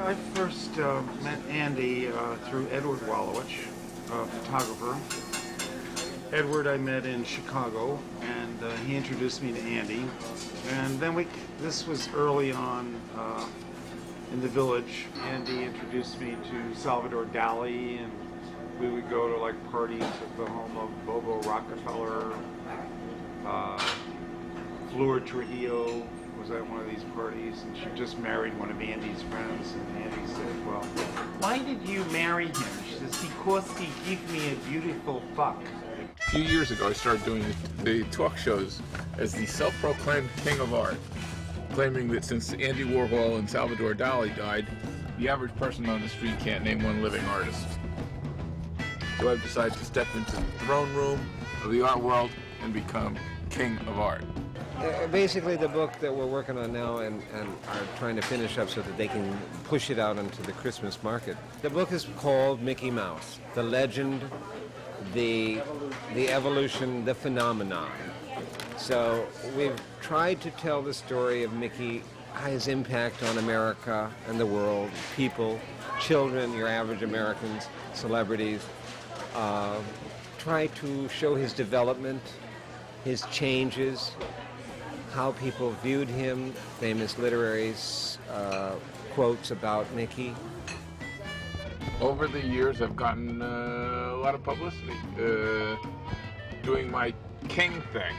I first met Andy through Edward Wallowich, a photographer. Edward I met in Chicago, and he introduced me to Andy. And then this was early on in the village. Andy introduced me to Salvador Dali, and we would go to like parties at the home of Bobo Rockefeller. Fleur Trujillo was at one of these parties, and she just married one of Andy's friends, and Andy said, well, why did you marry him? She says, because he gave me a beautiful fuck. A few years ago, I started doing the talk shows as the self-proclaimed king of art, claiming that since Andy Warhol and Salvador Dali died, the average person on the street can't name one living artist. So I've decided to step into the throne room of the art world and become king of art. Basically, the book that we're working on now and are trying to finish up so that they can push it out into the Christmas market. The book is called Mickey Mouse, the legend, the evolution, the phenomenon. So we've tried to tell the story of Mickey, his impact on America and the world, people, children, your average Americans, celebrities. Try to show his development, his changes, how people viewed him, famous literary quotes about Mickey. Over the years, I've gotten a lot of publicity doing my king thing.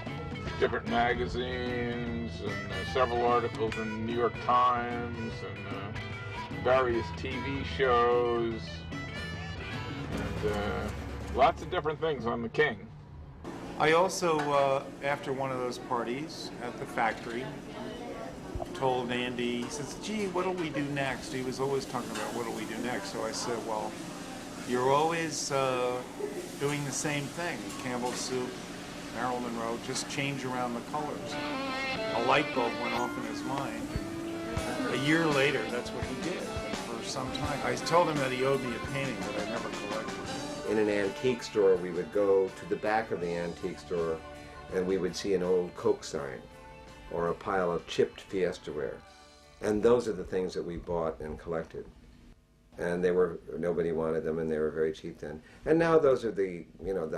Different magazines and several articles in the New York Times and various TV shows and lots of different things on the king. I also, after one of those parties at the factory, told Andy, he says, gee, what'll we do next? He was always talking about what'll we do next. So I said, well, you're always doing the same thing. Campbell soup, Marilyn Monroe, just change around the colors. A light bulb went off in his mind. A year later, that's what he did for some time. I told him that he owed me a painting that I never collected. In an antique store, we would go to the back of the antique store and we would see an old Coke sign or a pile of chipped Fiestaware. And those are the things that we bought and collected. And nobody wanted them, and they were very cheap then. And now those are the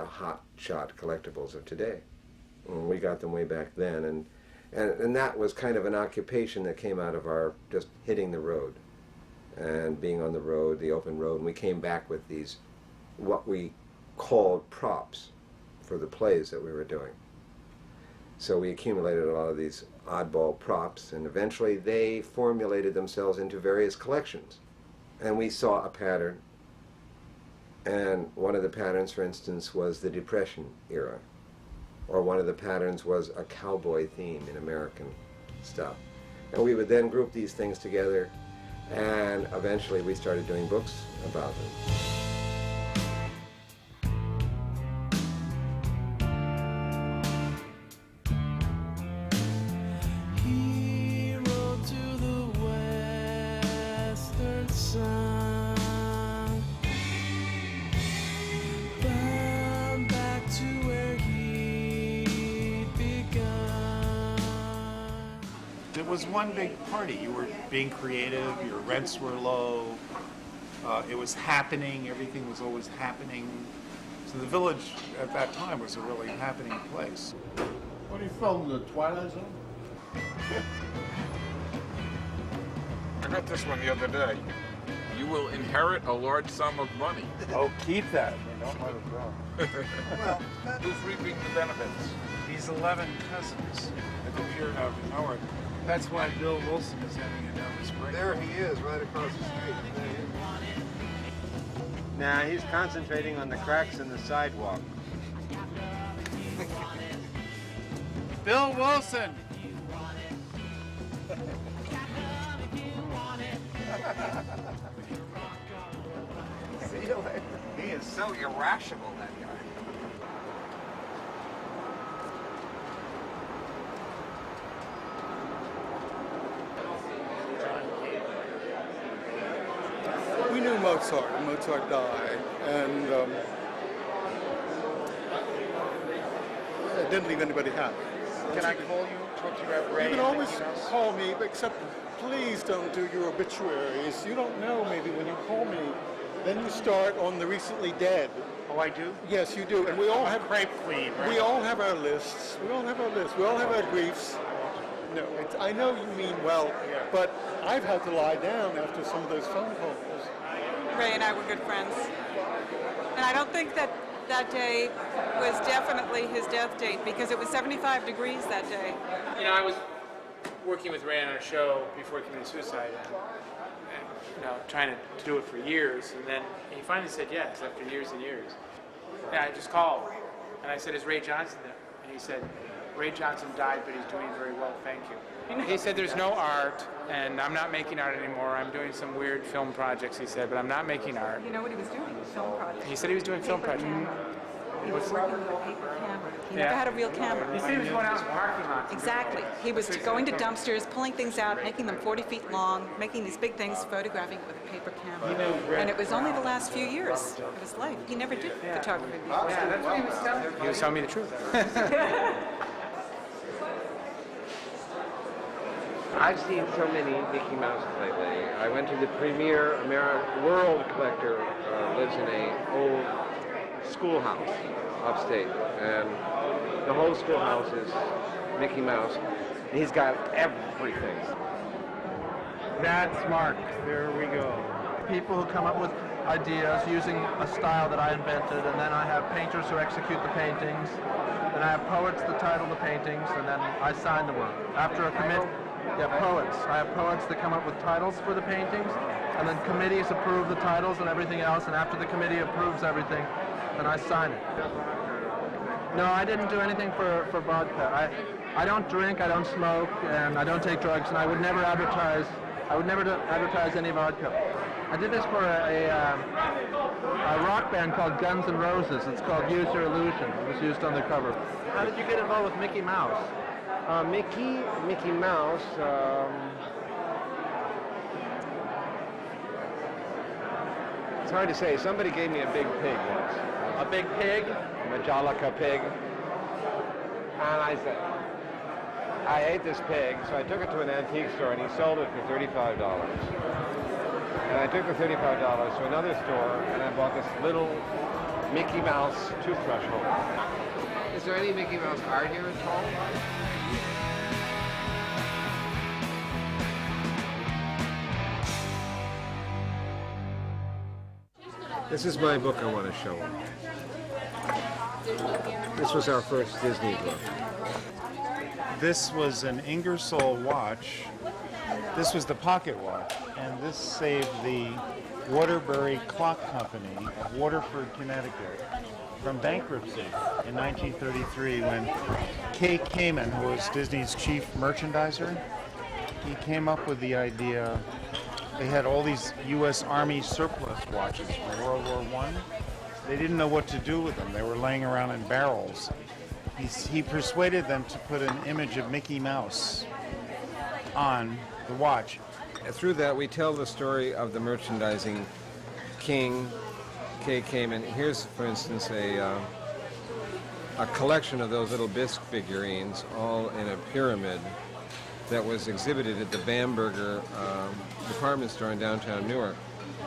hot shot collectibles of today. And we got them way back then, and that was kind of an occupation that came out of our just hitting the road and being on the road, the open road. And we came back with these, what we called props for the plays that we were doing. So we accumulated a lot of these oddball props, and eventually they formulated themselves into various collections. And we saw a pattern, and one of the patterns, for instance, was the Depression era, or one of the patterns was a cowboy theme in American stuff. And we would then group these things together, and eventually we started doing books about them. It was one big party. You were being creative, your rents were low, it was happening, everything was always happening. So the village at that time was a really happening place. What do you film, The Twilight Zone? I got this one the other day. You will inherit a large sum of money. Oh, keep that. Don't let it go. Well, who's reaping the benefits? These 11 cousins that appeared out of nowhere. That's why Bill Wilson is having a nervous breakdown. There he is, right across the street. Now he's concentrating on the cracks in the sidewalk. Bill Wilson! See you later. He is so irrational, that guy. We knew Mozart, and Mozart died, and it didn't leave anybody happy. Can I call you? Talk to you about Ray? You can always call me, except please don't do your obituaries. You don't know, maybe when you call me, then you start on the recently dead. Oh, I do? Yes, you do. And we all have Crepe queen, right? We all have our lists. We all have our lists. We all have our griefs. No, I know you mean well, but I've had to lie down after some of those phone calls. Ray and I were good friends. And I don't think that that day was definitely his death date because it was 75 degrees that day. You know, I was working with Ray on a show before he committed suicide and you know, trying to do it for years. And then he finally said yes after years and years. And I just called. And I said, is Ray Johnson there? And he said, Ray Johnson died, but he's doing very well, thank you. He said, there's no art, and I'm not making art anymore. I'm doing some weird film projects, he said, but I'm not making art. You know what he was doing? Film projects. He said he was doing film projects. He was working with a paper camera. He never had a real camera. He said he was going out in parking lots. Exactly. He was going to dumpsters, pulling things out, making them 40 feet long, making these big things, photographing it with a paper camera. And it was only the last few years of his life. He never did photography before. Yeah, that's what he was telling me. He was telling me the truth. I've seen so many Mickey Mouse lately. I went to the premier world collector, lives in a old schoolhouse upstate, and the whole schoolhouse is Mickey Mouse. He's got everything. That's Mark. There we go. People who come up with ideas using a style that I invented, and then I have painters who execute the paintings, and I have poets that title the paintings, and then I sign the work. After a commit, poets. I have poets that come up with titles for the paintings, and then committees approve the titles and everything else, and after the committee approves everything, then I sign it. No, I didn't do anything for vodka. I don't drink, I don't smoke, and I don't take drugs, and I would never advertise any vodka. I did this for a rock band called Guns N' Roses. It's called Use Your Illusion. It was used on the cover. How did you get involved with Mickey Mouse? Mickey Mouse, it's hard to say. Somebody gave me a big pig once. A big pig? A Majolica pig. And I said, I ate this pig, so I took it to an antique store and he sold it for $35. And I took the $35 to another store and I bought this little Mickey Mouse toothbrush holder. Is there any Mickey Mouse art here at all? This is my book I want to show them. This was our first Disney book. This was an Ingersoll watch. This was the pocket watch, and this saved the Waterbury Clock Company of Waterford, Connecticut, from bankruptcy in 1933 when Kay Kamen, who was Disney's chief merchandiser, he came up with the idea. They had all these U.S. Army surplus watches from World War I. They didn't know what to do with them. They were laying around in barrels. He persuaded them to put an image of Mickey Mouse on the watch. Through that, we tell the story of the merchandising king, Kay Kamen. Here's, for instance, a collection of those little bisque figurines, all in a pyramid, that was exhibited at the Bamberger department store in downtown Newark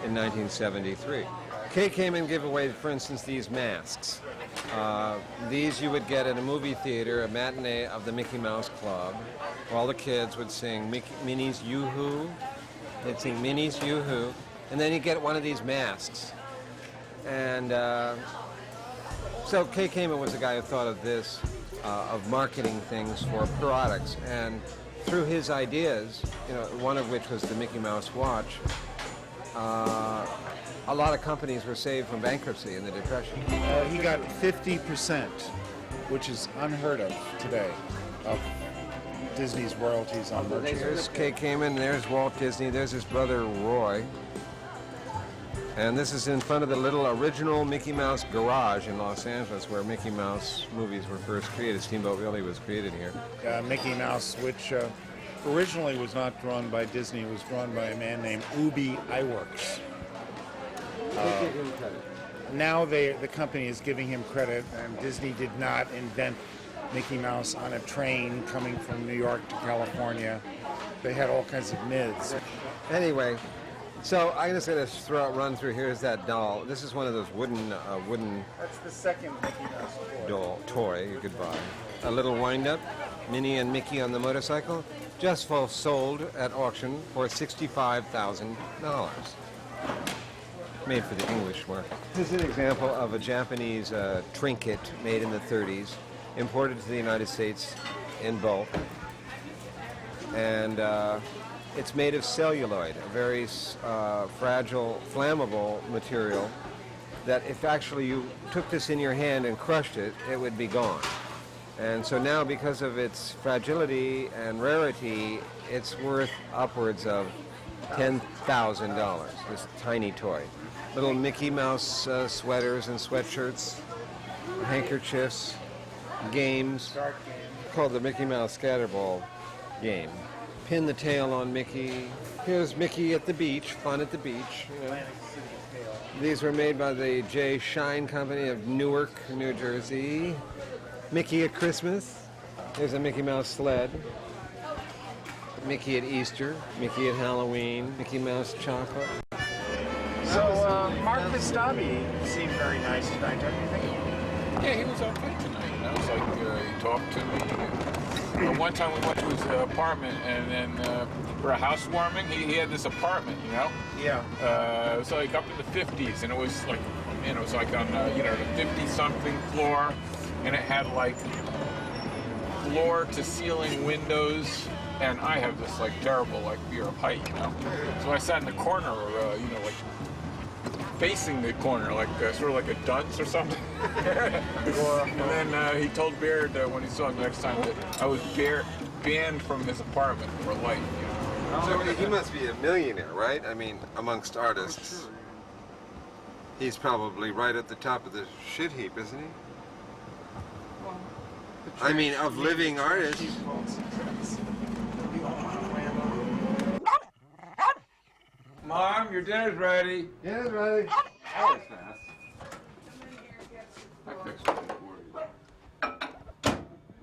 in 1973. Kay Kamen gave away, for instance, these masks. These you would get at a movie theater, a matinee of the Mickey Mouse Club. All the kids would sing Minnie's Yoo-Hoo. They'd sing Minnie's Yoo-Hoo. And then you get one of these masks. And so Kay Kamen was the guy who thought of this, of marketing things for products. And through his ideas, one of which was the Mickey Mouse watch, a lot of companies were saved from bankruptcy in the Depression. He got 50%, which is unheard of today, of Disney's royalties on merchandise. There's Kay Kamen, there's Walt Disney, there's his brother Roy. And this is in front of the little original Mickey Mouse garage in Los Angeles where Mickey Mouse movies were first created. Steamboat Willie was created here. Mickey Mouse, which originally was not drawn by Disney, was drawn by a man named Ubi Iwerks. Now the company is giving him credit, and Disney did not invent Mickey Mouse on a train coming from New York to California. They had all kinds of mids. Anyway, so I'm just going to run through. Here's that doll. This is one of those wooden That's the second Mickey Mouse toy. Goodbye. A little wind-up, Minnie and Mickey on the motorcycle, just sold at auction for $65,000. Made for the English market. This is an example of a Japanese trinket made in the 30s, imported to the United States in bulk. And it's made of celluloid, a very fragile, flammable material that if actually you took this in your hand and crushed it, it would be gone. And so now, because of its fragility and rarity, it's worth upwards of $10,000, this tiny toy. Little Mickey Mouse sweaters and sweatshirts, handkerchiefs, games, called the Mickey Mouse Scatterball game. Pin the tail on Mickey. Here's Mickey at the beach, fun at the beach. You know. These were made by the J. Shine Company of Newark, New Jersey. Mickey at Christmas. There's a Mickey Mouse sled. Mickey at Easter. Mickey at Halloween. Mickey Mouse chocolate. So, Mark Kostabi seemed very nice tonight, don't you think? Yeah, he was okay tonight. You know, it's like he talked to me. One time we went to his apartment, and then for a housewarming, he had this apartment, you know? Yeah. It was like up in the 50s, and it was like, you know, it was like on, the 50-something floor, and it had like floor-to-ceiling windows, and I have this like terrible like fear of height, you know? So I sat in the corner, like facing the corner, like sort of like a dunce or something. And then he told Baird when he saw him next time that I was banned from his apartment for life. You know? So he must be a millionaire, right? I mean, amongst artists. He's probably right at the top of the shit heap, isn't he? I mean, of living artists. Mom, your dinner's ready. Dinner's ready. That was fast. I fixed it for you.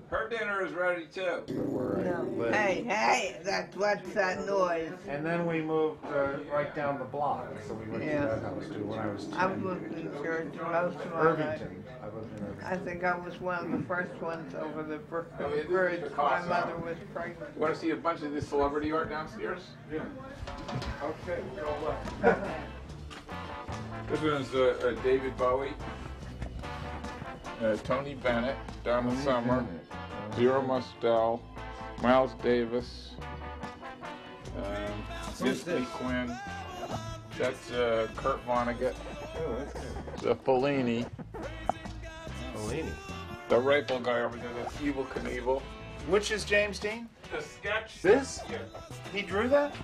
Her dinner is ready too. No. Hey, what's that noise? And then we moved right down the block, so we went to that house too when I was 10. I've lived in church most of my life. Irvington. I lived in Irvington. I think I was one of the first ones over the This is bridge. the My cost mother hour. was pregnant. You want to see a bunch of this celebrity art downstairs? Yeah. Okay, go left. This one's David Bowie, Tony Bennett, Donna Summer, Zero Mostel, Miles Davis, Disney Quinn. That's Kurt Vonnegut. Oh, that's good. The Fellini. Fellini. The Rapel guy over there, that's Evel Knievel. Which is James Dean? The sketch. This? Yeah. He drew that?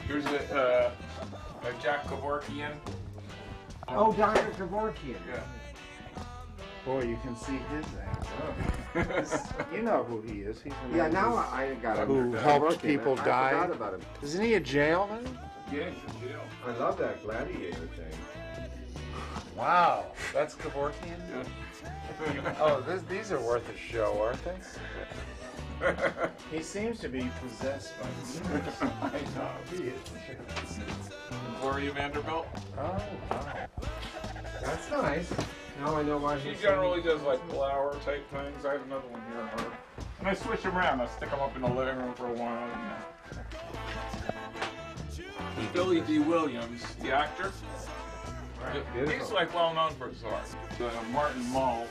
Here's a Jack Kevorkian. Oh, Dr. Kevorkian. Yeah. Boy, you can see his ass. You know who he is. He's the Yeah, man now I got him. who helped people I die. forgot about him. Isn't he in jail then? Yeah, he's in jail. I love that gladiator thing. Wow, that's Kevorkian? Yeah. Oh, these are worth a show, aren't they? He seems to be possessed by demons. I know. He is. Gloria Vanderbilt. Oh, wow. That's nice. Now I know why She he's generally does like flower type things. I have another one here of her. And I switch them around. I stick them up in the living room for a while. And, Billy D. Williams, the actor. He's like well known for his art. Martin Mull.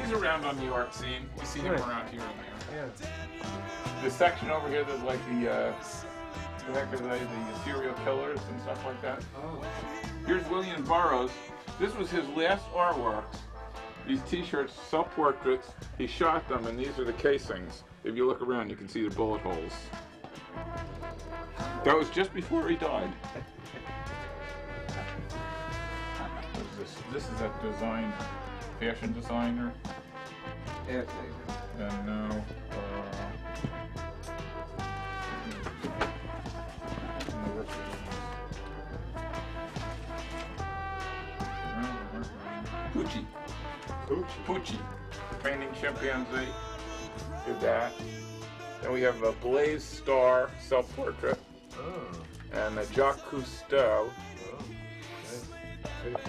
He's around on the art scene. We see him around here and there. Yeah. The section over here that's like the serial killers and stuff like that. Oh. Here's William Burroughs. This was his last artworks. These t-shirts, self-portraits. He shot them, and these are the casings. If you look around, you can see the bullet holes. That was just before he died. This is a design, fashion designer. And now, Pucci, the painting chimpanzee, did that. Then we have a Blaze Star self-portrait. And a Jacques Cousteau.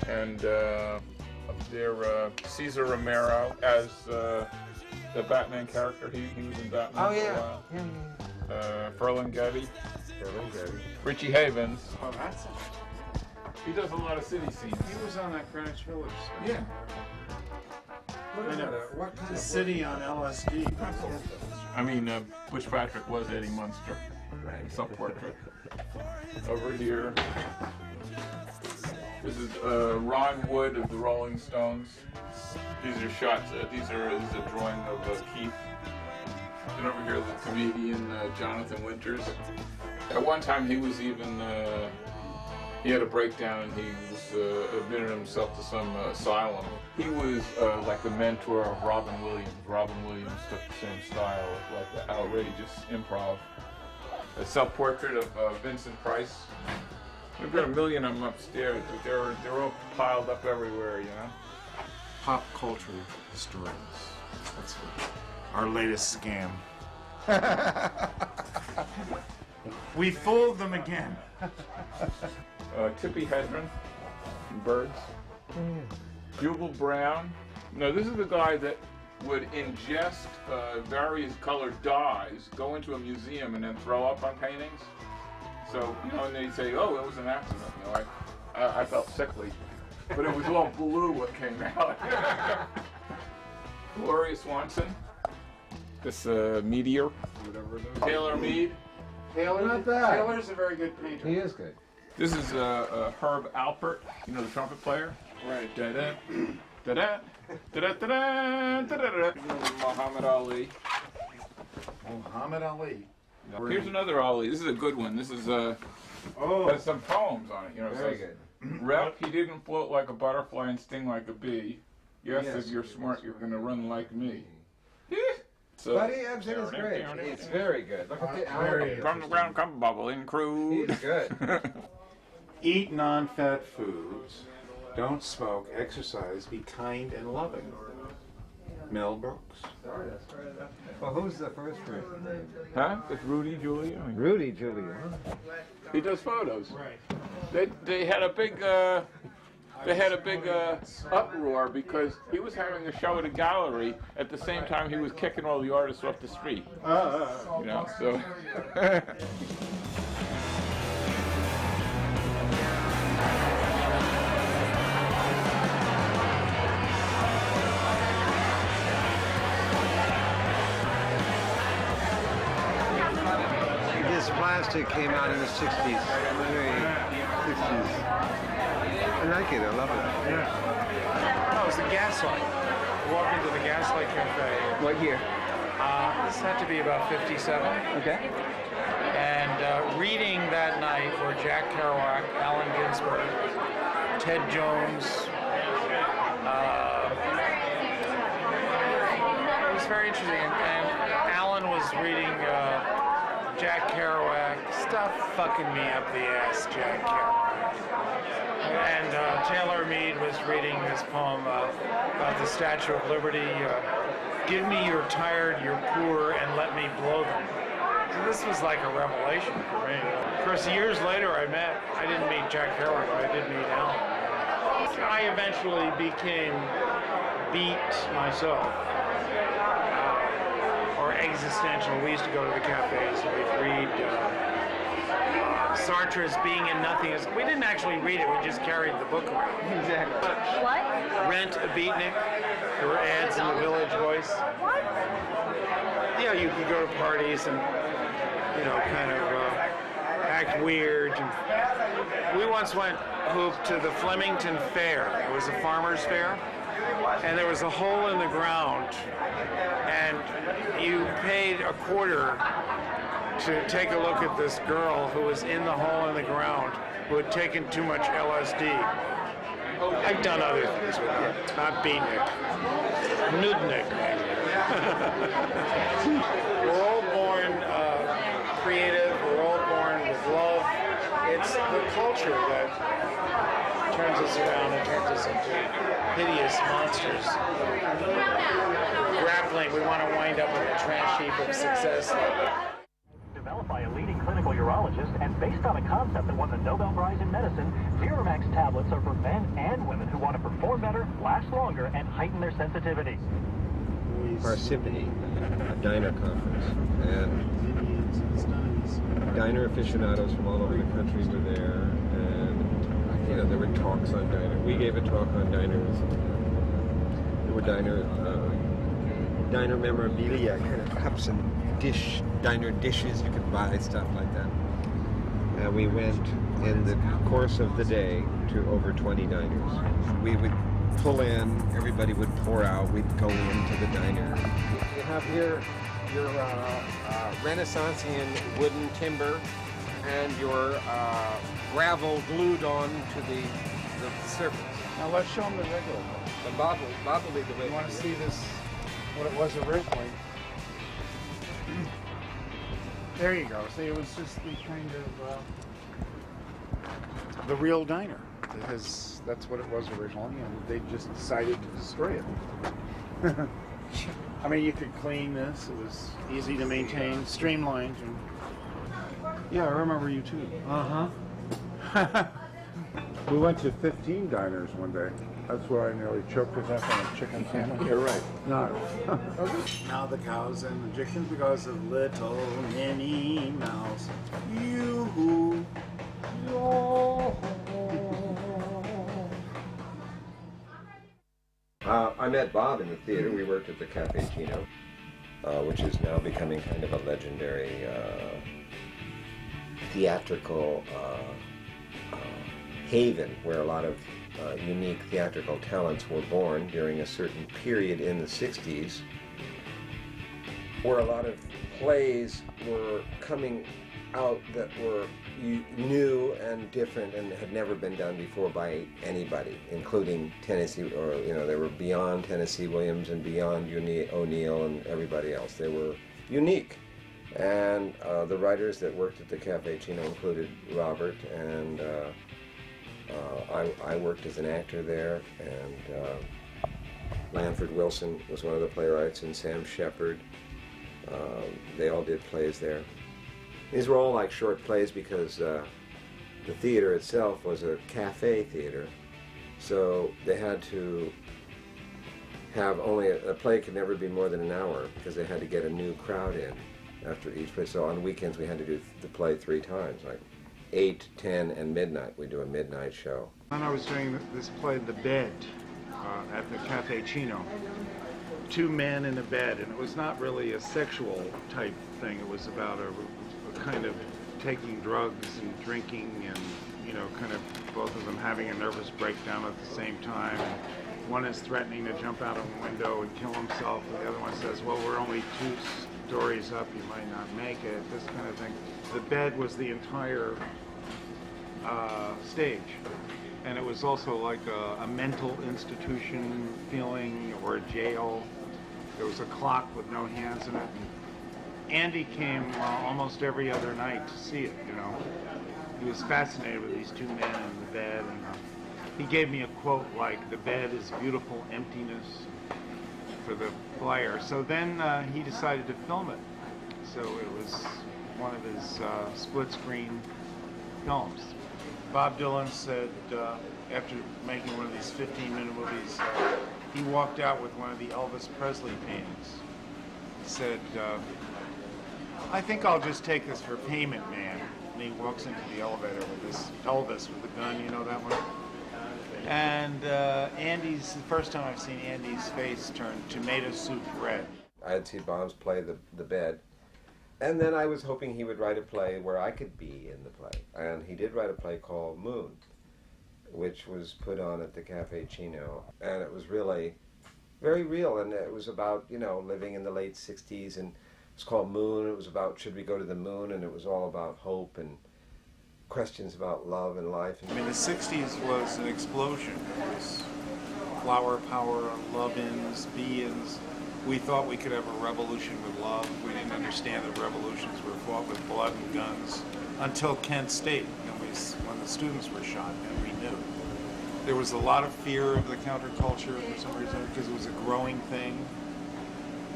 And up there, Cesar Romero as the Batman character. He was in Batman for a while. Ferlinghetti. Richie Havens. Oh, that's it. He does a lot of city scenes. He was on that Greenwich Village. Yeah. What kind of city on LSD? I mean, Butch Patrick was Eddie Munster. Self-portrait. Over here. This is Ron Wood of the Rolling Stones. These are shots. This is a drawing of Keith. And over here, the comedian Jonathan Winters. At one time, he was even. He had a breakdown and he was admitted himself to some asylum. He was like the mentor of Robin Williams. Robin Williams took the same style, like the outrageous improv. A self-portrait of Vincent Price. We've got a million of them upstairs, but they're all piled up everywhere, you know? Pop culture historians. That's our latest scam. We fooled them again. Tippi Hedren, Birds. Jubal Brown. No, this is the guy that would ingest various colored dyes, go into a museum, and then throw up on paintings. So, you know, and they say, oh, it was an accident. You know, I felt sickly. But it was all blue what came out. Gloria Swanson. This meteor. Whatever it is. Taylor Mead. Taylor's a very good painter. He is good. This is Herb Alpert, you know, the trumpet player. Right. Da-da, da-da, da-da, da-da, da-da. Muhammad Ali. Muhammad Ali. Here's another Ali. This is a good one. This is has some poems on it. You know, it Very says, good. Rep, he didn't float like a butterfly and sting like a bee. Yes, if you're smart, you're gonna run like me. So, Buddy Ebsen is great. It's very good. Look at the from the ground come bubbling crude. He's good. Eat non-fat foods. Don't smoke. Exercise. Be kind and loving. Mel Brooks. Well, who's the first person? Huh? It's Rudy Giuliani. Rudy Giuliani. He does photos. Right. They had a big uproar because he was having a show at a gallery at the same time he was kicking all the artists off the street. You know, so. This plastic came out in the 60s. I like it. I love it. Yeah. Oh, it was the Gaslight. Walk into the Gaslight Cafe. What year? This had to be about 57. Okay. And reading that night were Jack Kerouac, Allen Ginsberg, Ted Jones. It was very interesting. And Allen was reading Jack Kerouac. Stop fucking me up the ass, Jack Kerouac. And Taylor Mead was reading this poem about the Statue of Liberty. Give me your tired, your poor, and let me blow them. So this was like a revelation for me. Of course, years later I didn't meet Jack Kerouac, but I did meet Allen. I eventually became beat myself. Or existential. We used to go to the cafes and we'd read Sartre's Being and Nothingness. We didn't actually read it, we just carried the book around. Exactly. What? Rent a Beatnik. There were ads in the Village Voice. What? Yeah, you could go to parties and, you know, kind of act weird. We once went, Hoop, to the Flemington Fair. It was a farmer's fair. And there was a hole in the ground. And you paid a quarter to take a look at this girl who was in the hole in the ground who had taken too much LSD. I've done other things with her, not beatnik. Nudnik. We're all born creative, we're all born with love. It's the culture that turns us around and turns us into hideous monsters. Grappling, we want to wind up with a trash heap of success. Developed by a leading clinical urologist and based on a concept that won the Nobel Prize in Medicine, Miramax tablets are for men and women who want to perform better, last longer, and heighten their sensitivity. Parsippany, a diner conference, and diner aficionados from all over the country were there, and there were talks on diner. We gave a talk on diners. There were diner memorabilia, kind of cups and diner dishes you could buy, stuff like that. And we went in the course of the day to over 20 diners. We would pull in, everybody would pour out, we'd go into the diner. You have here your Renaissancean wooden timber and your gravel glued on to the surface. Now let's show them the regular one. The Bob will lead the way. You want to see this, what it was originally? There you go. See, it was just the kind of the real diner. That's what it was originally, and they just decided to destroy it. I mean, you could clean this. It was easy to maintain, streamlined. Yeah, I remember you too. Uh-huh. We went to 15 diners one day. That's where I nearly choked to death on a chicken sandwich. You're right. No. Now the cows and the chickens because of little Minnie Mouse. You. I met Bob in the theater. We worked at the Cafe Chino, which is now becoming kind of a legendary theatrical haven where a lot of unique theatrical talents were born during a certain period in the 60s, where a lot of plays were coming out that were new and different and had never been done before by anybody, including Tennessee, or they were beyond C.Williams and beyond O'Neill and everybody else. They were unique. And the writers that worked at the Cafe Chino included Robert, and I worked as an actor there, and Lanford Wilson was one of the playwrights, and Sam Shepard. They all did plays there. These were all like short plays because the theater itself was a cafe theater, so they had to have only a play could never be more than an hour because they had to get a new crowd in after each play. So on weekends we had to do the play 3 times, like 8, 10, and midnight. We do a midnight show. When I was doing this play, The Bed, at the Cafe Chino, 2 men in a bed, and it was not really a sexual type thing. It was about a kind of taking drugs and drinking, and kind of both of them having a nervous breakdown at the same time. And one is threatening to jump out of a window and kill himself, and the other one says, well, we're only 2 stories up, you might not make it, this kind of thing. The bed was the entire stage, and it was also like a mental institution feeling, or a jail. There was a clock with no hands in it. Andy came almost every other night to see it, He was fascinated with these 2 men in the bed, and he gave me a quote like, the bed is beautiful emptiness for the player. So then he decided to film it. So it was one of his split screen films. Bob Dylan said, after making one of these 15-minute movies, he walked out with one of the Elvis Presley paintings. He said, I think I'll just take this for payment, man. And he walks into the elevator with this Elvis with the gun, that one? And Andy's, the first time I've seen Andy's face turn tomato soup red. I had seen Bob's play The Bed, and then I was hoping he would write a play where I could be in the play. And he did write a play called Moon, which was put on at the Cafe Chino, and it was really very real, and it was about, living in the late 60s, and it was called Moon. It was about, should we go to the moon? And it was all about hope and questions about love and life. I mean, the 60s was an explosion. It was flower power, love-ins, be-ins. We thought we could have a revolution with love. We didn't understand that revolutions were fought with blood and guns until Kent State, when the students were shot, and we knew. there was a lot of fear of the counterculture for some reason because it was a growing thing,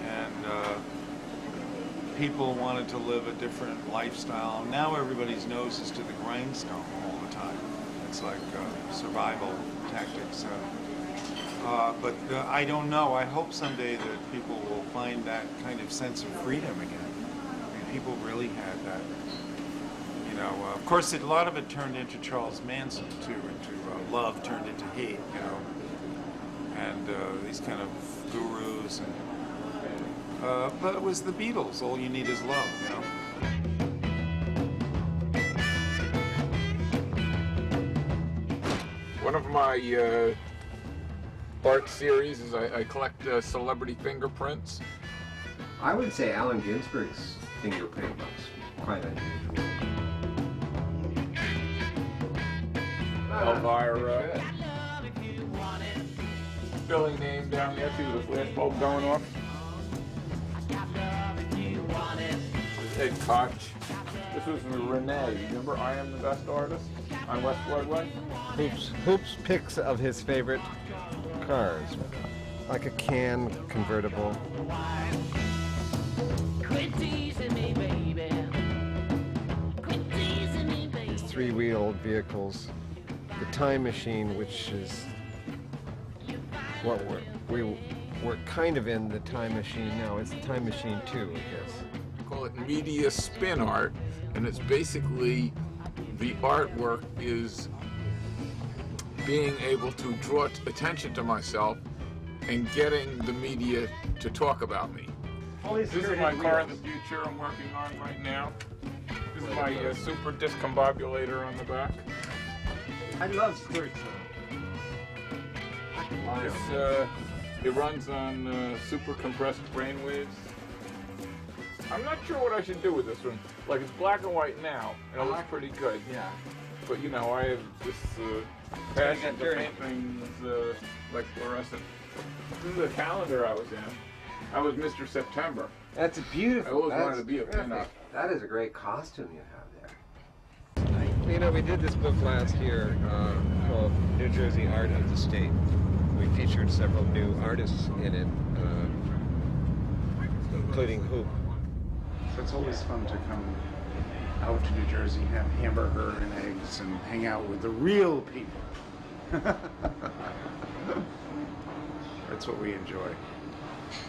and people wanted to live a different lifestyle. Now everybody's nose is to the grindstone all the time. It's like survival tactics. But I don't know. I hope someday that people will find that kind of sense of freedom again. I mean, people really had that. You know, of course, a lot of it turned into Charles Manson too, into love turned into hate. You know, and these kind of gurus and. But it was the Beatles. All you need is love. You know. One of my art series is I collect celebrity fingerprints. I would say Allen Ginsberg's fingerprint looks quite unusual. Elvira. Billy name down there too, the flash bulb going off. This is Ed Koch. This was Renee. Remember I Am the Best Artist on West Broadway? Hoop's pics of his favorite cars, like a can convertible. These three-wheeled vehicles. The time machine, which is what we're kind of in the time machine now. It's the time machine 2, I guess. Call it media spin art, and it's basically the artwork is being able to draw attention to myself and getting the media to talk about me. This is my car of the future I'm working on right now. This is my super discombobulator on the back. I love skirts. It runs on super compressed brainwaves. I'm not sure what I should do with this one. Like, it's black and white now, and it looks pretty good. Yeah. But, you know, I have this passion to paint things like fluorescent. This is the calendar I was in. I was Mr. September. That's beautiful. I always wanted to be a pinup. That is a great costume you have there. You know, we did this book last year called New Jersey Art of the State. We featured several new artists in it, including Hoop. So it's always fun to come out to New Jersey, have hamburger and eggs, and hang out with the real people. That's what we enjoy.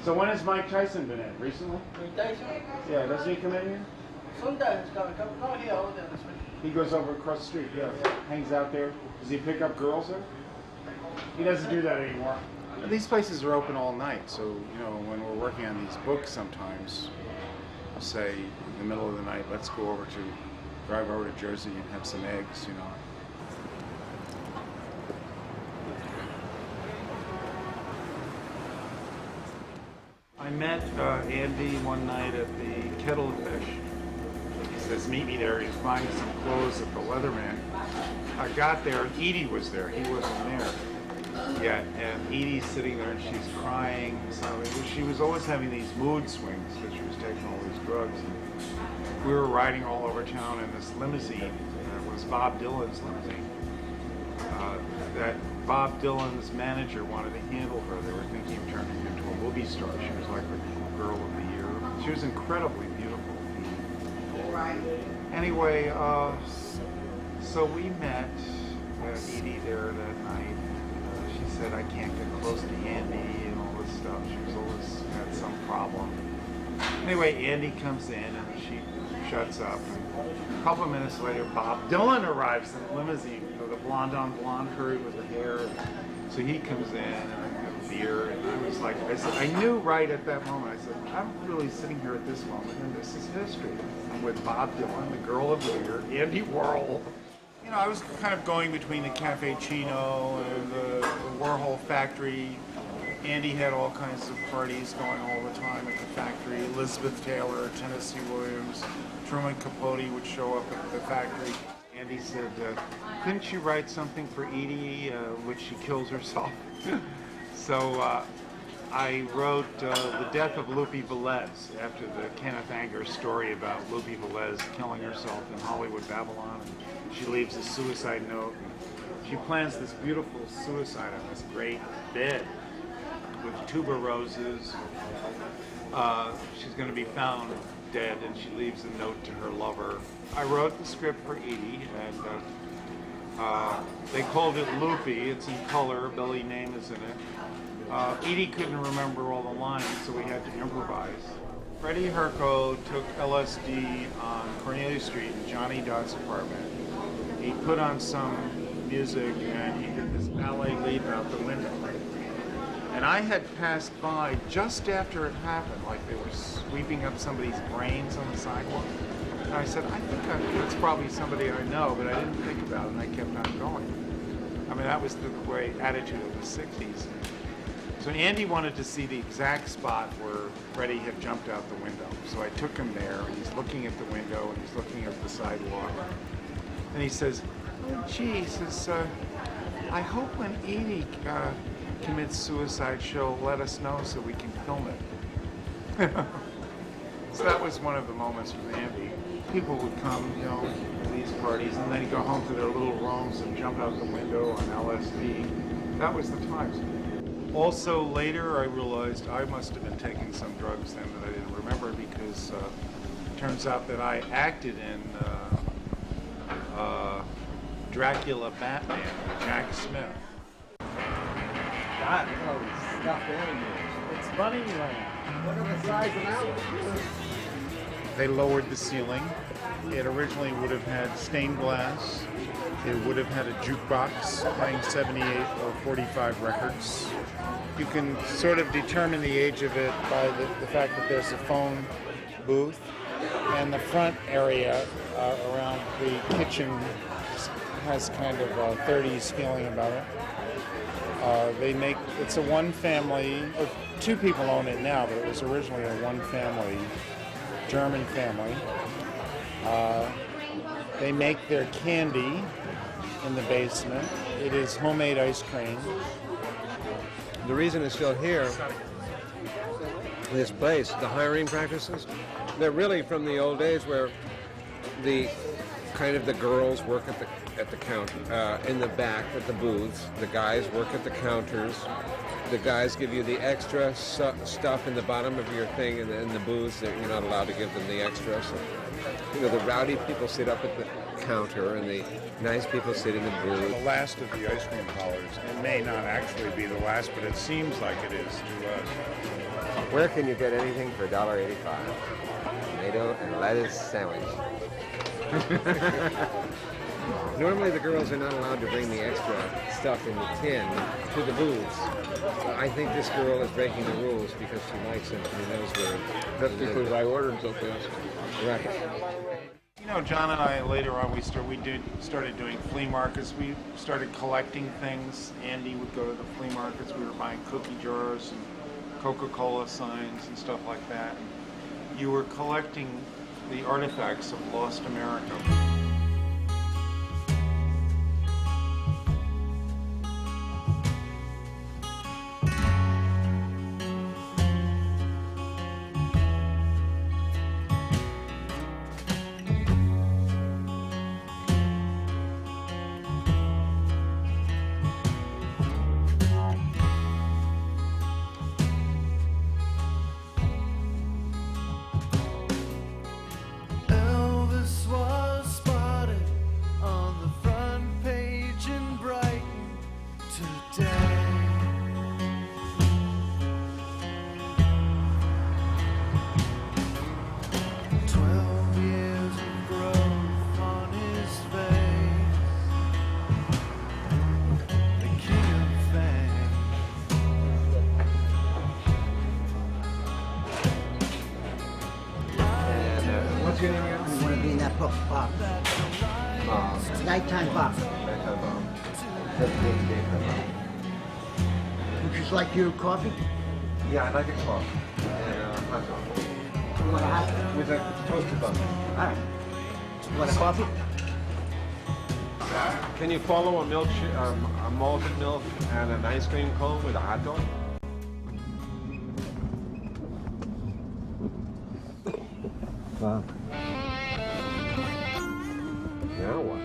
So when has Mike Tyson been in? Recently? Tyson? Yeah, doesn't he come in here? Sometimes come here over there this way. He goes over across the street, yeah. Hangs out there. Does he pick up girls there? He doesn't do that anymore. These places are open all night, so, you know, when we're working on these books sometimes, I'll say in the middle of the night, let's drive over to Jersey and have some eggs, you know. I met Andy one night at the Kettle of Fish. He says, meet me there. He's buying some clothes at the Leatherman. I got there, and Edie was there. He wasn't there yet. And Edie's sitting there, and she's crying. So she was always having these mood swings because she was taking all these drugs. And we were riding all over town in this limousine. It was Bob Dylan's limousine. That Bob Dylan's manager wanted to handle her. They were thinking of turning her into a movie star. She was like the girl of the year. She was incredibly beautiful. Anyway, so we met Edie there that night. She said, I can't get close to Andy and all this stuff. She was always had some problem. Anyway, Andy comes in and she shuts up. And a couple of minutes later, Bob Dylan arrives in the limousine. The blonde on blonde curry with the hair. So he comes in and I have a beer. And I was like, I knew right at that moment. I said, I'm really sitting here at this moment and this is history. I'm with Bob Dylan, the girl of the year, Andy Warhol. You know, I was kind of going between the Cafe Chino and the Warhol factory. Andy had all kinds of parties going all the time at the factory. Elizabeth Taylor, Tennessee Williams, Truman Capote would show up at the factory. Andy said, couldn't you write something for Edie, which she kills herself? So I wrote The Death of Lupe Velez after the Kenneth Anger story about Lupe Velez killing herself in Hollywood, Babylon. And she leaves a suicide note. She plans this beautiful suicide on this great bed with tuberoses. She's going to be found dead, and she leaves a note to her lover. I wrote the script for Edie, and they called it Loopy. It's in color. Billy Name is in it. Edie couldn't remember all the lines, so we had to improvise. Freddie Herco took LSD on Cornelia Street in Johnny Dodd's apartment. He put on some music, and he did this ballet leap out the window. And I had passed by just after it happened, like they were sweeping up somebody's brains on the sidewalk. And I said, I think it's probably somebody I know, but I didn't think about it, and I kept on going. I mean, that was the way attitude of the 60s. So Andy wanted to see the exact spot where Freddie had jumped out the window. So I took him there, and he's looking at the window, and he's looking at the sidewalk. And he says, oh, gee, he says, I hope when Edie commits suicide, she'll let us know so we can film it. So that was one of the moments with Andy. People would come, you know, to these parties, and then go home to their little rooms and jump out the window on LSD. That was the times. Also, later I realized I must have been taking some drugs then that I didn't remember, because it turns out that I acted in Dracula Batman with Jack Smith. God, look at all these stuffed animals. It's funny, look at the size of that one. They lowered the ceiling. It originally would have had stained glass. It would have had a jukebox playing 78 or 45 records. You can sort of determine the age of it by the fact that there's a phone booth, and the front area around the kitchen has kind of a 30s feeling about it. It's a one family, or two people own it now, but it was originally a one family, German family. They make their candy in the basement. It is homemade ice cream. The reason it's still here, this place, the hiring practices, they're really from the old days where the girls work at the counter, in the back at the booths. The guys work at the counters. The guys give you the extra stuff in the bottom of your thing in the booths that you're not allowed to give them the extra. So, you know, the rowdy people sit up at the counter, and the nice people sit in the booth. The last of the ice cream parlors. It may not actually be the last, but it seems like it is to us. Where can you get anything for $1.85? Tomato and lettuce sandwich. Normally the girls are not allowed to bring the extra stuff in the tin to the booths. I think this girl is breaking the rules because she likes it and she knows where. That's because I ordered so fast. Right. You know, John and I later on started doing flea markets. We started collecting things. Andy would go to the flea markets. We were buying cookie jars and Coca-Cola signs and stuff like that. You were collecting the artifacts of lost America. You want to be in that box. Nighttime box. Would you like your coffee? Yeah, I'd like a coffee and a hot dog. You want a hot? With a toasted bun. All right. You want a coffee? Can you follow a malted milk and an ice cream cone with a hot dog? Wow. Now what?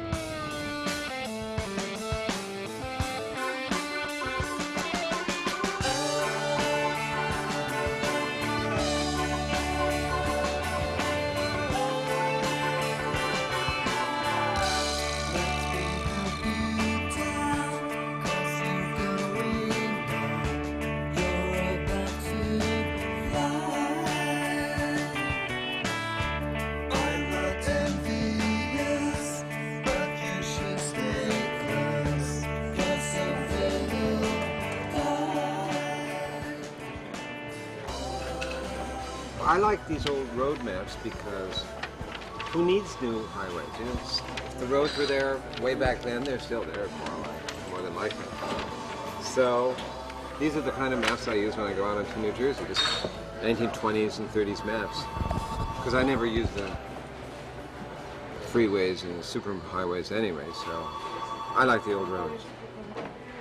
I like these old road maps because who needs new highways? You know, the roads were there way back then. They're still there more than likely. So these are the kind of maps I use when I go out into New Jersey. Just 1920s and 30s maps. Because I never use the freeways and superhighways anyway, so I like the old roads.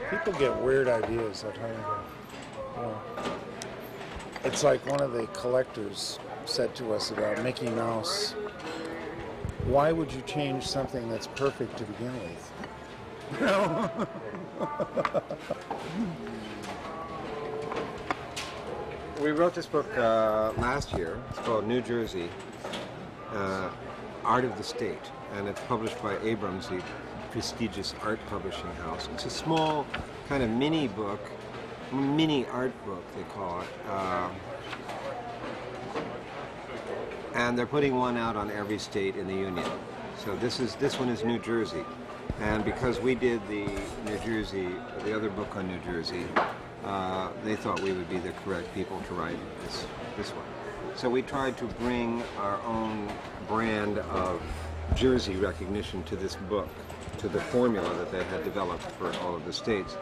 People get weird ideas at home. You know, it's like one of the collectors said to us about Mickey Mouse. Why would you change something that's perfect to begin with? You know? We wrote this book last year. It's called New Jersey, Art of the State, and it's published by Abrams, the prestigious art publishing house. It's a small kind of mini book, mini art book they call it, and they're putting one out on every state in the Union. So this one is New Jersey, and because we did the other book on New Jersey, they thought we would be the correct people to write this one. So we tried to bring our own brand of Jersey recognition to this book, to the formula that they had developed for all of the states.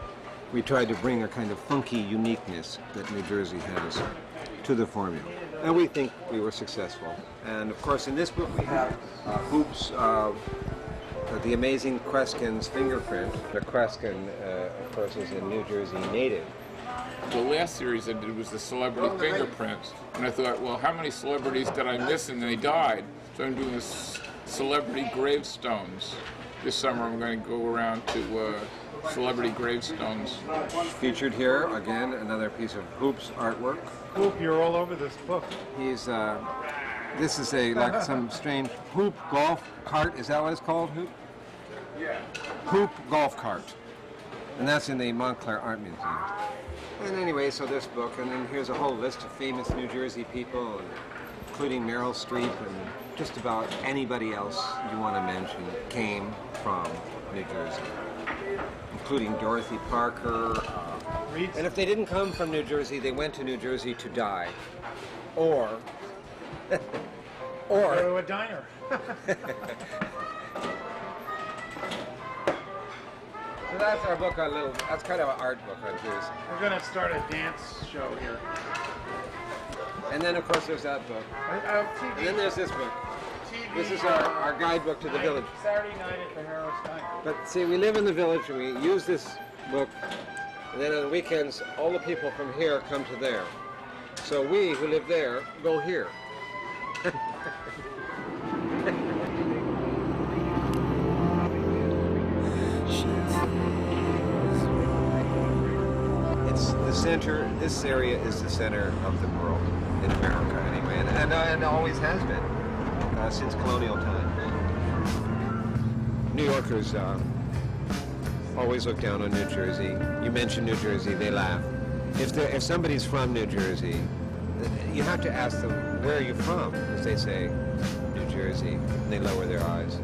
We tried to bring a kind of funky uniqueness that New Jersey has to the formula. And we think we were successful. And of course in this book we have Hoop's, the amazing Kreskin's fingerprint. The Kreskin, of course, is a New Jersey native. The last series I did was the celebrity fingerprints, and I thought, well, how many celebrities did I miss and they died? So I'm doing this celebrity gravestones. This summer I'm going to go around to celebrity gravestones. Featured here, again, another piece of Hoop's artwork. Hoop, you're all over this book. He's, this is like some strange Hoop golf cart. Is that what it's called, Hoop? Yeah. Hoop golf cart. And that's in the Montclair Art Museum. And anyway, so this book, and then here's a whole list of famous New Jersey people, including Meryl Streep and just about anybody else you want to mention came from New Jersey, including Dorothy Parker. And if they didn't come from New Jersey, they went to New Jersey to die, or go to a diner. So that's our book on that's kind of an art book on Jersey. We're going to start a dance show here. And then, of course, there's that book. And then there's this book. This is our guidebook to the village. Saturday night at the Harrow Stein. But see, we live in the village and we use this book, and then on the weekends, all the people from here come to there. So we, who live there, go here. It's the center, this area is the center of the world, in America anyway, and always has been, since colonial times. New Yorkers always look down on New Jersey. You mention New Jersey, they laugh. If somebody's from New Jersey, you have to ask them, where are you from? Because they say, New Jersey, and they lower their eyes.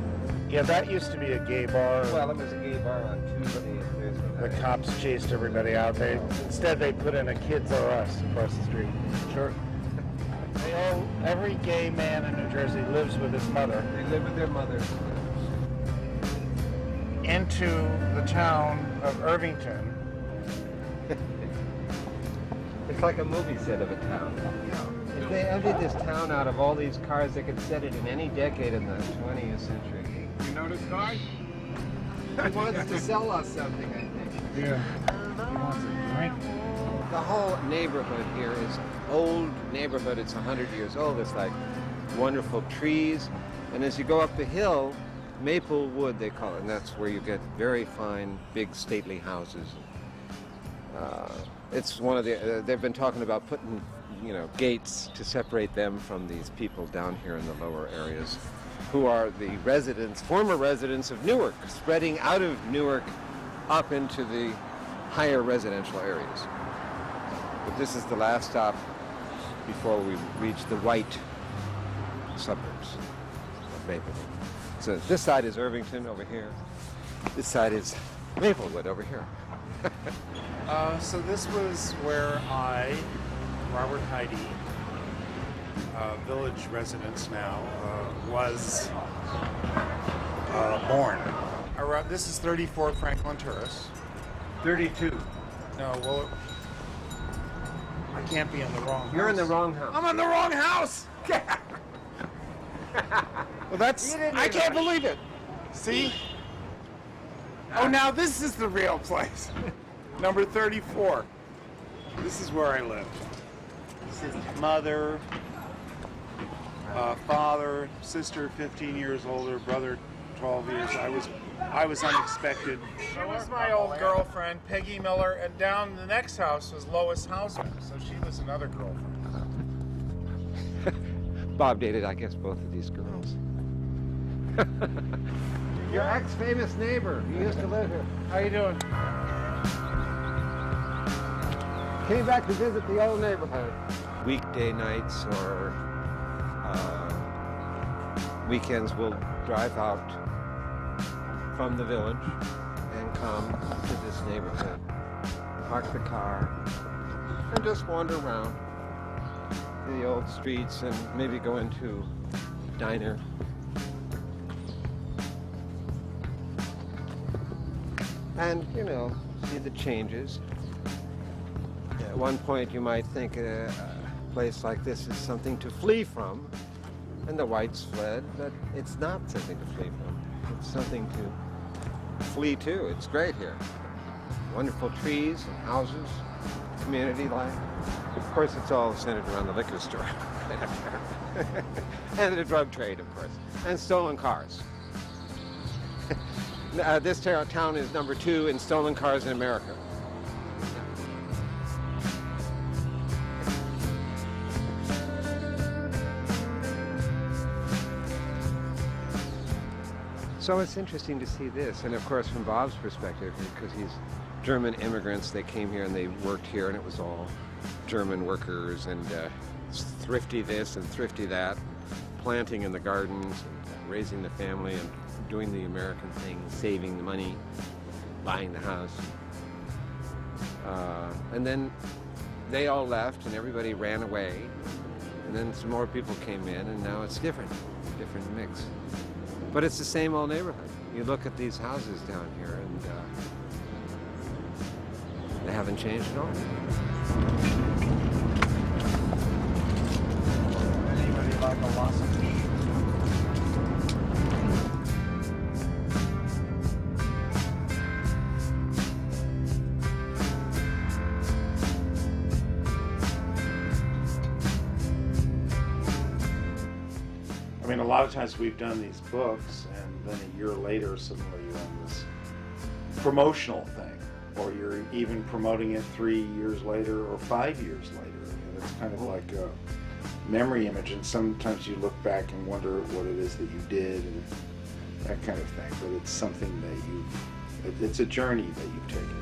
Yeah, that used to be a gay bar. Well, it was a gay bar on Tuesday and Thursday. The cops chased everybody out. Instead they put in a Kids R Us across the street. Sure. Every gay man in New Jersey lives with his mother. They live with their mother. Into the town of Irvington. It's like a movie set of a town. If they emptied this town out of all these cars, they could set it in any decade in the 20th century. You know this guy? He wants to sell us something, I think. Yeah. He wants a drink. The whole neighborhood here is old neighborhood. It's 100 years old. It's like wonderful trees. And as you go up the hill, maple wood they call it, and that's where you get very fine, big, stately houses. It's one of the, they've been talking about putting, gates to separate them from these people down here in the lower areas, who are the residents, former residents of Newark, spreading out of Newark up into the higher residential areas. But this is the last stop before we reach the white suburbs of Maplewood. So this side is Irvington over here. This side is Maplewood over here. So this was where I, Robert Heide, village residence now, was born. This is 34 Franklin Terrace. 32. No, well, I can't be in the wrong house. You're in the wrong house. I'm in the wrong house! Well, that's... I can't believe it. See? Oh, now this is the real place. Number 34. This is where I live. This is mother, father, sister 15 years older, brother 12 years. I was unexpected. She was my old girlfriend, Peggy Miller, and down the next house was Lois Hausman, so she was another girlfriend. Bob dated, I guess, both of these girls. Your ex-famous neighbor. He used to live here. How you doing? Came back to visit the old neighborhood. Weekday nights or weekends, we'll drive out from the village and come to this neighborhood, park the car, and just wander around the old streets and maybe go into a diner. And, you know, see the changes. At one point you might think a place like this is something to flee from, and the whites fled, but it's not something to flee from. It's something to flee to. It's great here. Wonderful trees and houses, community life. Of course, it's all centered around the liquor store. And the drug trade, of course, and stolen cars. This town is number 2 in stolen cars in America. So it's interesting to see this, and of course from Bob's perspective, because he's German immigrants, they came here and they worked here, and it was all German workers and thrifty this and thrifty that, planting in the gardens, and raising the family and doing the American thing, saving the money, buying the house. And then they all left and everybody ran away, and then some more people came in, and now it's different mix. But it's the same old neighborhood. You look at these houses down here and they haven't changed at all. Anybody like a lozenge? I mean, a lot of times we've done these books, and then a year later, suddenly you're on this promotional thing, or you're even promoting it 3 years later or 5 years later. And it's kind of like a memory image, and sometimes you look back and wonder what it is that you did and that kind of thing. But it's something that it's a journey that you've taken.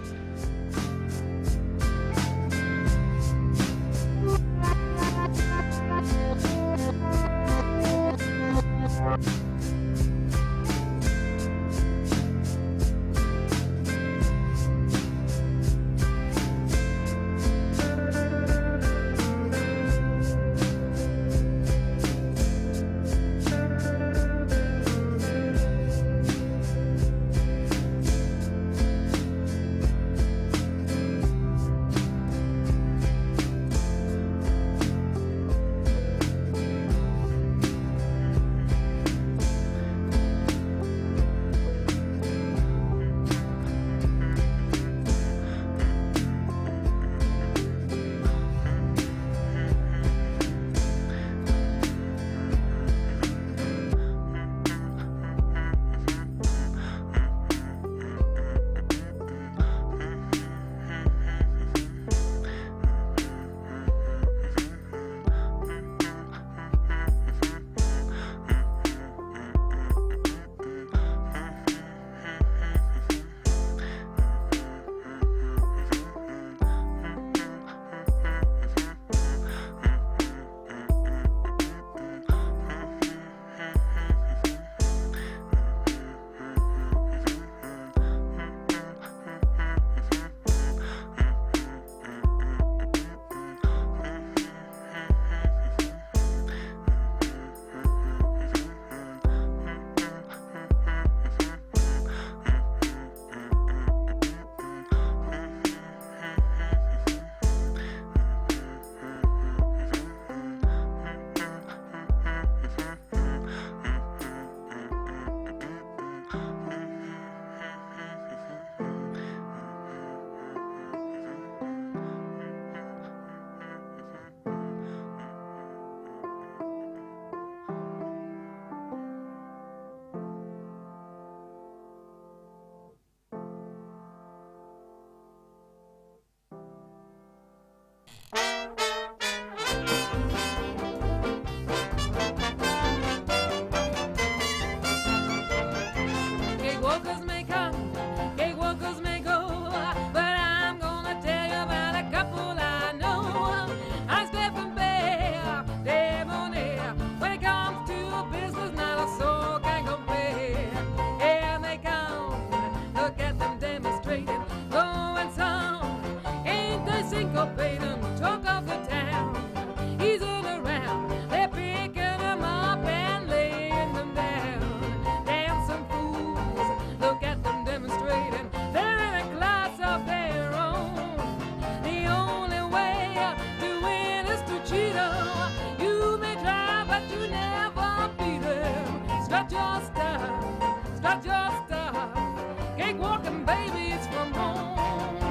baby, it's from home.